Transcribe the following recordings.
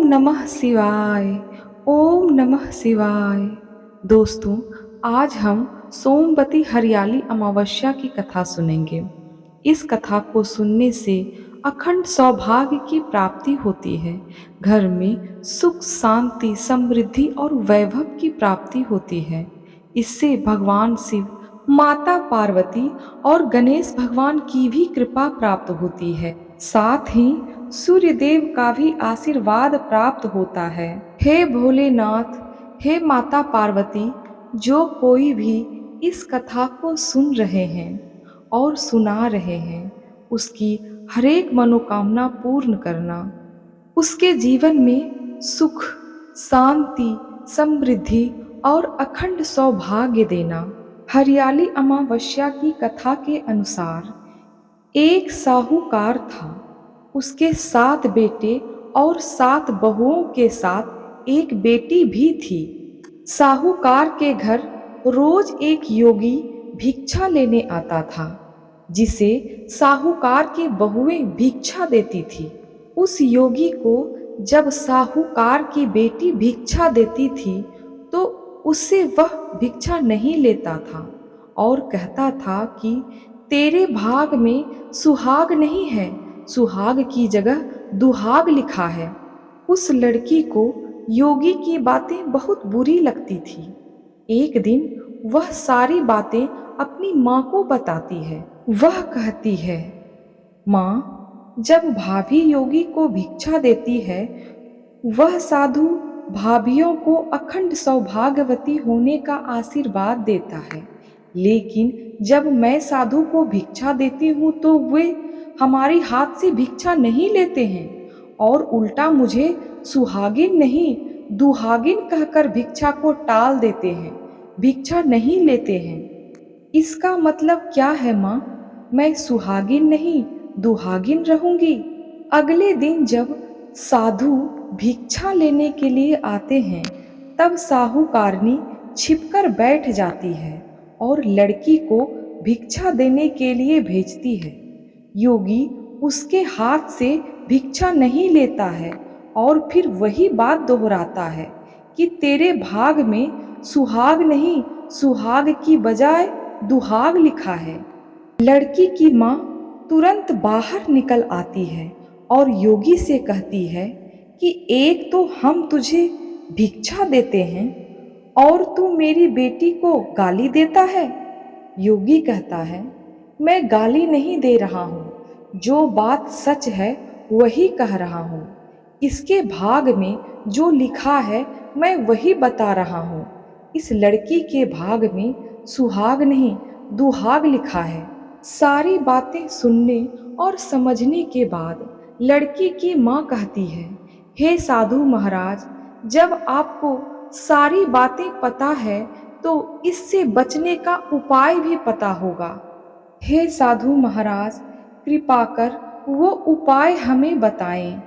नमः शिवाय। ओम नमः शिवाय। दोस्तों, आज हम सोमवती हरियाली अमावस्या की कथा सुनेंगे। इस कथा को सुनने से अखंड सौभाग्य की प्राप्ति होती है। घर में सुख, शांति, समृद्धि और वैभव की प्राप्ति होती है। इससे भगवान शिव, माता पार्वती और गणेश भगवान की भी कृपा प्राप्त होती है। साथ ही सूर्य देव का भी आशीर्वाद प्राप्त होता है। हे भोलेनाथ, हे माता पार्वती, जो कोई भी इस कथा को सुन रहे हैं और सुना रहे हैं, उसकी हरेक मनोकामना पूर्ण करना। उसके जीवन में सुख, शांति, समृद्धि और अखंड सौभाग्य देना। हरियाली अमावस्या की कथा के अनुसार एक साहूकार था। उसके 7 बेटे और 7 बहुओं के साथ एक बेटी भी थी। साहूकार के घर रोज एक योगी भिक्षा लेने आता था, जिसे साहूकार की बहुएं भिक्षा देती थी। उस योगी को जब साहूकार की बेटी भिक्षा देती थी, तो उससे वह भिक्षा नहीं लेता था और कहता था कि तेरे भाग में सुहाग नहीं है, सुहाग की जगह दुहाग लिखा है। उस लड़की को योगी की बातें बहुत बुरी लगती थी। एक दिन वह सारी बातें अपनी माँ को बताती है। वह कहती है, माँ, जब भाभी योगी को भिक्षा देती है, वह साधु भाभीियों को अखंड सौभाग्यवती होने का आशीर्वाद देता है। लेकिन जब मैं साधु को भिक्षा देती हूँ तो वे हमारी हाथ से भिक्षा नहीं लेते हैं और उल्टा मुझे सुहागिन नहीं दुहागिन कहकर भिक्षा को टाल देते हैं, भिक्षा नहीं लेते हैं। इसका मतलब क्या है माँ? मैं सुहागिन नहीं दुहागिन रहूंगी। अगले दिन जब साधु भिक्षा लेने के लिए आते हैं, तब साहूकारनी छिपकर बैठ जाती है और लड़की को भिक्षा देने के लिए भेजती है। योगी उसके हाथ से भिक्षा नहीं लेता है और फिर वही बात दोहराता है कि तेरे भाग में सुहाग नहीं, सुहाग की बजाय दुहाग लिखा है। लड़की की माँ तुरंत बाहर निकल आती है और योगी से कहती है कि एक तो हम तुझे भिक्षा देते हैं और तू मेरी बेटी को गाली देता है। योगी कहता है, मैं गाली नहीं दे रहा हूँ, जो बात सच है वही कह रहा हूँ। इसके भाग में जो लिखा है मैं वही बता रहा हूँ। इस लड़की के भाग में सुहाग नहीं दुहाग लिखा है। सारी बातें सुनने और समझने के बाद लड़की की माँ कहती है, हे साधु महाराज, जब आपको सारी बातें पता है तो इससे बचने का उपाय भी पता होगा। हे साधु महाराज, कृपा कर वो उपाय हमें बताएं।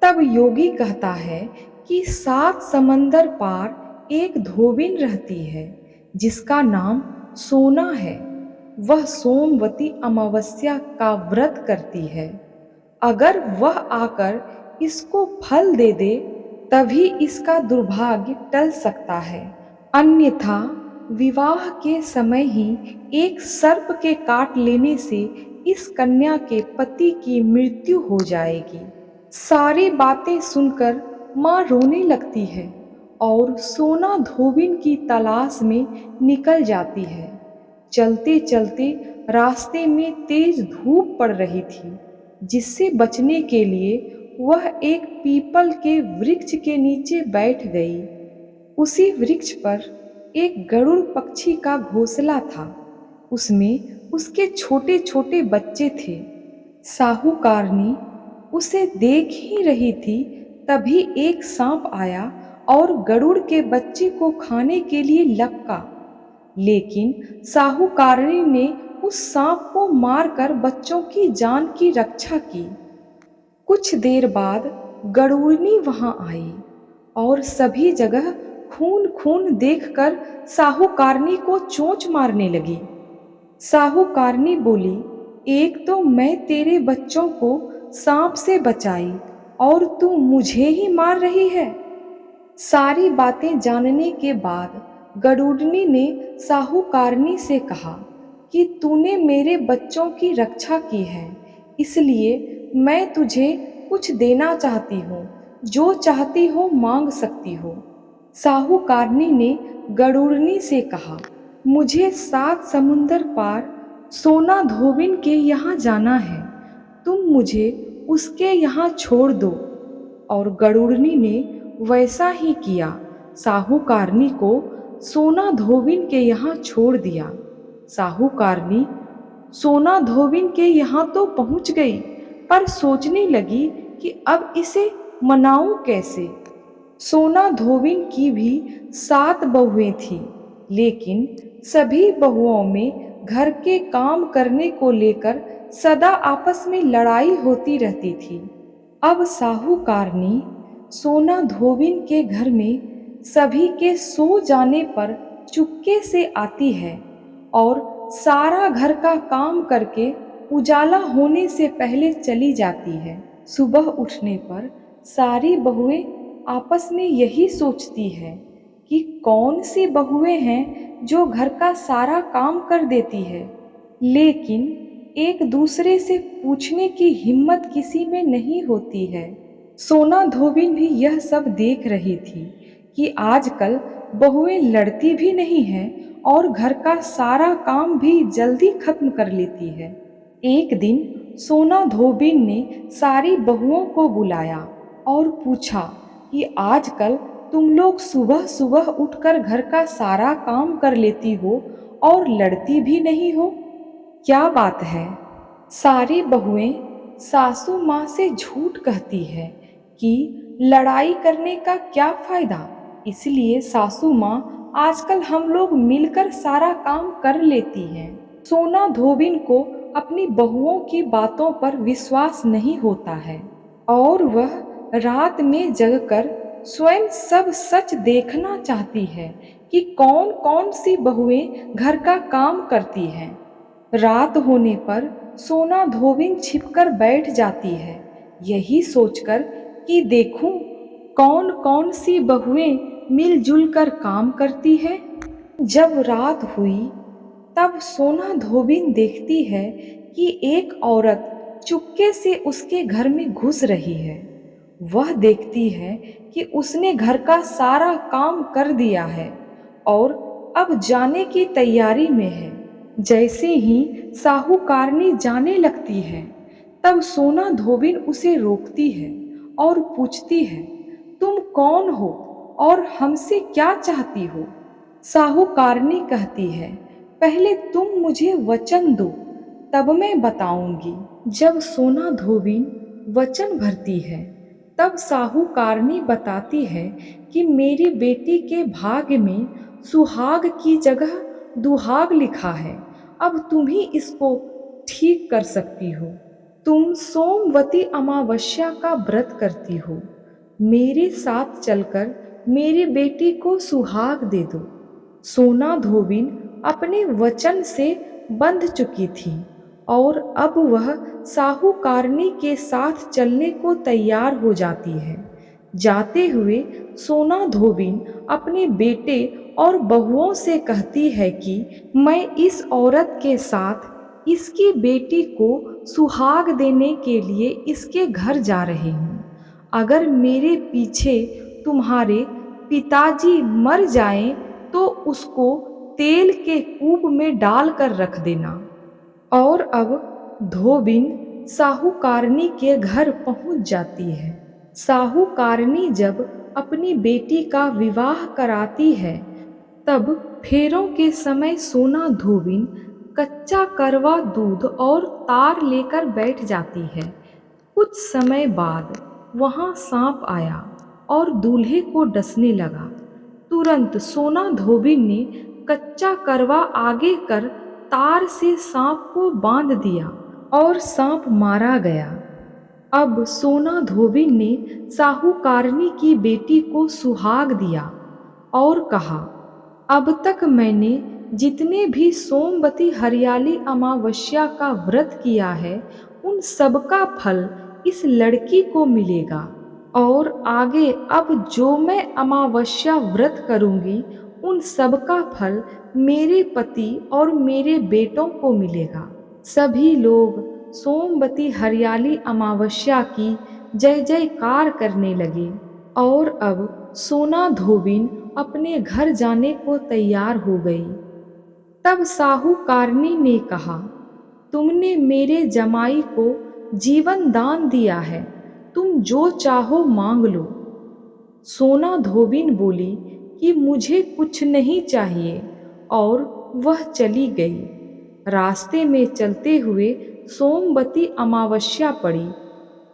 तब योगी कहता है कि 7 समंदर पार एक धोबिन रहती है, जिसका नाम सोना है। वह सोमवती अमावस्या का व्रत करती है। अगर वह आकर इसको फल दे दे, तभी इसका दुर्भाग्य टल सकता है, अन्यथा विवाह के समय ही एक सर्प के काट लेने से इस कन्या के पति की मृत्यु हो जाएगी। सारी बातें सुनकर माँ रोने लगती है और सोना धोबिन की तलाश में निकल जाती है। चलते चलते रास्ते में तेज धूप पड़ रही थी, जिससे बचने के लिए वह एक पीपल के वृक्ष के नीचे बैठ गई। उसी वृक्ष पर एक गरुड़ पक्षी का घोंसला था। उसमें उसके छोटे छोटे बच्चे थे। साहूकारनी उसे देख ही रही थी, तभी एक सांप आया और गरुड़ के बच्चे को खाने के लिए लपका। लेकिन साहूकारनी ने उस सांप को मारकर बच्चों की जान की रक्षा की। कुछ देर बाद गरुड़नी वहां आई और सभी जगह खून खून देखकर साहूकारनी को चोंच मारने लगी। साहूकारनी बोली, एक तो मैं तेरे बच्चों को सांप से बचाई और तू मुझे ही मार रही है। सारी बातें जानने के बाद गरुड़नी ने साहूकारनी से कहा कि तूने मेरे बच्चों की रक्षा की है, इसलिए मैं तुझे कुछ देना चाहती हूँ, जो चाहती हो मांग सकती हो। साहूकारनी ने गरुड़नी से कहा, मुझे 7 समुंदर पार सोना धोबिन के यहाँ जाना है, तुम मुझे उसके यहाँ छोड़ दो। और गरुड़नी ने वैसा ही किया। साहूकारनी को सोना धोबिन के यहाँ छोड़ दिया। साहूकारनी सोना धोबिन के यहाँ तो पहुँच गई, पर सोचने लगी कि अब इसे मनाऊं कैसे। सोना धोबिन की भी 7 बहुएं थीं, लेकिन सभी बहुओं में घर के काम करने को लेकर सदा आपस में लड़ाई होती रहती थी। अब साहूकारनी सोना धोबिन के घर में सभी के सो जाने पर चुपके से आती है और सारा घर का काम करके उजाला होने से पहले चली जाती है। सुबह उठने पर सारी बहुएं आपस में यही सोचती है कि कौन सी बहुएं हैं जो घर का सारा काम कर देती है, लेकिन एक दूसरे से पूछने की हिम्मत किसी में नहीं होती है। सोना धोबिन भी यह सब देख रही थी कि आजकल बहुएं लड़ती भी नहीं हैं और घर का सारा काम भी जल्दी खत्म कर लेती है। एक दिन सोना धोबिन ने सारी बहुओं को बुलाया और पूछा कि आजकल तुम लोग सुबह सुबह उठकर घर का सारा काम कर लेती हो और लड़ती भी नहीं हो, क्या बात है? सारी बहुएं सासू माँ से झूठ कहती है कि लड़ाई करने का क्या फायदा, इसलिए सासू माँ आजकल हम लोग मिलकर सारा काम कर लेती हैं। सोना धोबिन को अपनी बहुओं की बातों पर विश्वास नहीं होता है और वह रात में जगकर स्वयं सब सच देखना चाहती है कि कौन कौन सी बहुएं घर का काम करती हैं। रात होने पर सोना धोबिन छिपकर बैठ जाती है, यही सोचकर कि देखूं कौन कौन सी बहुएं मिलजुल कर काम करती है। जब रात हुई तब सोना धोबिन देखती है कि एक औरत चुपके से उसके घर में घुस रही है। वह देखती है कि उसने घर का सारा काम कर दिया है और अब जाने की तैयारी में है। जैसे ही साहूकारनी जाने लगती है, तब सोना धोबिन उसे रोकती है और पूछती है, तुम कौन हो और हमसे क्या चाहती हो? साहूकारनी कहती है, पहले तुम मुझे वचन दो, तब मैं बताऊंगी। जब सोना धोबिन वचन भरती है, तब साहूकारनी बताती है कि मेरी बेटी के भाग्य में सुहाग की जगह दुहाग लिखा है, अब तुम ही इसको ठीक कर सकती हो। तुम सोमवती अमावस्या का व्रत करती हो, मेरे साथ चलकर मेरी बेटी को सुहाग दे दो। सोना धोबिन अपने वचन से बंध चुकी थी और अब वह साहूकारनी के साथ चलने को तैयार हो जाती है। जाते हुए सोना धोबिन अपने बेटे और बहुओं से कहती है कि मैं इस औरत के साथ इसकी बेटी को सुहाग देने के लिए इसके घर जा रही हूँ। अगर मेरे पीछे तुम्हारे पिताजी मर जाएं तो उसको तेल के कूप में डालकर रख देना। और अब धोबिन साहूकारनी के घर पहुंच जाती है। साहूकारनी जब अपनी बेटी का विवाह कराती है, तब फेरों के समय सोना धोबिन कच्चा करवा दूध और तार लेकर बैठ जाती है। कुछ समय बाद वहां सांप आया और दूल्हे को डसने लगा। तुरंत सोना धोबिन ने कच्चा करवा आगे कर तार से सांप को बांध दिया और सांप मारा गया। अब सोना धोबिन ने साहूकारनी की बेटी को सुहाग दिया और कहा, अब तक मैंने जितने भी सोमवती हरियाली अमावस्या का व्रत किया है, उन सब का फल इस लड़की को मिलेगा। और आगे अब जो मैं अमावस्या व्रत करूंगी उन सब का फल मेरे पति और मेरे बेटों को मिलेगा। सभी लोग सोमवती हरियाली अमावस्या की जय जयकार करने लगे। और अब सोना धोबिन अपने घर जाने को तैयार हो गई। तब साहूकारनी ने कहा, तुमने मेरे जमाई को जीवन दान दिया है, तुम जो चाहो मांग लो। सोना धोबिन बोली कि मुझे कुछ नहीं चाहिए और वह चली गई। रास्ते में चलते हुए सोमवती अमावस्या पड़ी।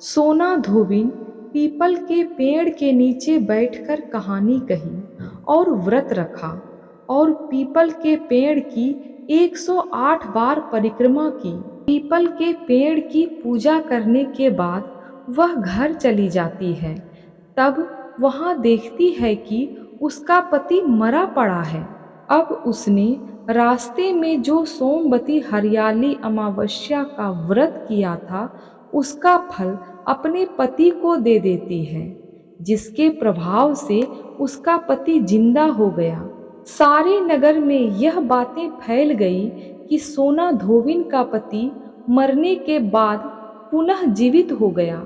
सोना धोबिन पीपल के पेड़ के नीचे बैठकर कहानी कही और व्रत रखा और पीपल के पेड़ की 108 बार परिक्रमा की। पीपल के पेड़ की पूजा करने के बाद वह घर चली जाती है। तब वहां देखती है कि उसका पति मरा पड़ा है। अब उसने रास्ते में जो सोमवती हरियाली अमावस्या का व्रत किया था उसका फल अपने पति को दे देती है, जिसके प्रभाव से उसका पति जिंदा हो गया। सारे नगर में यह बातें फैल गई कि सोना धोबिन का पति मरने के बाद पुनः जीवित हो गया।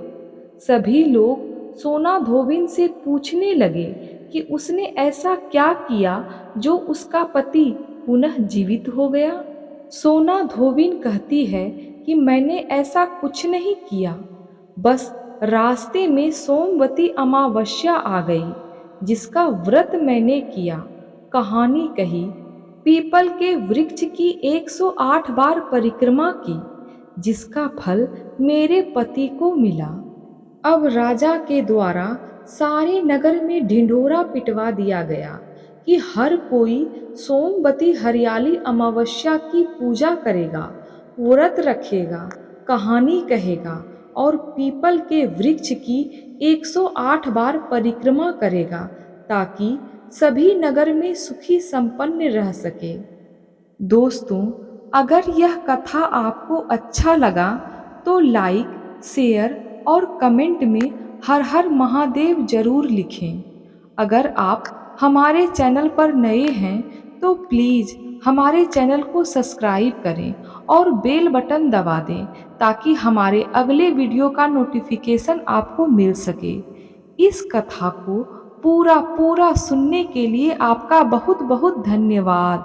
सभी लोग सोना धोबिन से पूछने लगे कि उसने ऐसा क्या किया जो उसका पति पुनः जीवित हो गया। सोना धोबिन कहती है कि मैंने ऐसा कुछ नहीं किया, बस रास्ते में सोमवती अमावस्या आ गई जिसका व्रत मैंने किया। कहानी कही, पीपल के वृक्ष की 108 बार परिक्रमा की, जिसका फल मेरे पति को मिला। अब राजा के द्वारा सारे नगर में ढिंढोरा पिटवा दिया गया कि हर कोई सोमवती हरियाली अमावस्या की पूजा करेगा, व्रत रखेगा, कहानी कहेगा और पीपल के वृक्ष की 108 बार परिक्रमा करेगा, ताकि सभी नगर में सुखी संपन्न रह सके। दोस्तों, अगर यह कथा आपको अच्छा लगा तो लाइक, शेयर और कमेंट में हर हर महादेव जरूर लिखें। अगर आप हमारे चैनल पर नए हैं तो प्लीज़ हमारे चैनल को सब्सक्राइब करें और बेल बटन दबा दें ताकि हमारे अगले वीडियो का नोटिफिकेशन आपको मिल सके। इस कथा को पूरा पूरा सुनने के लिए आपका बहुत बहुत धन्यवाद।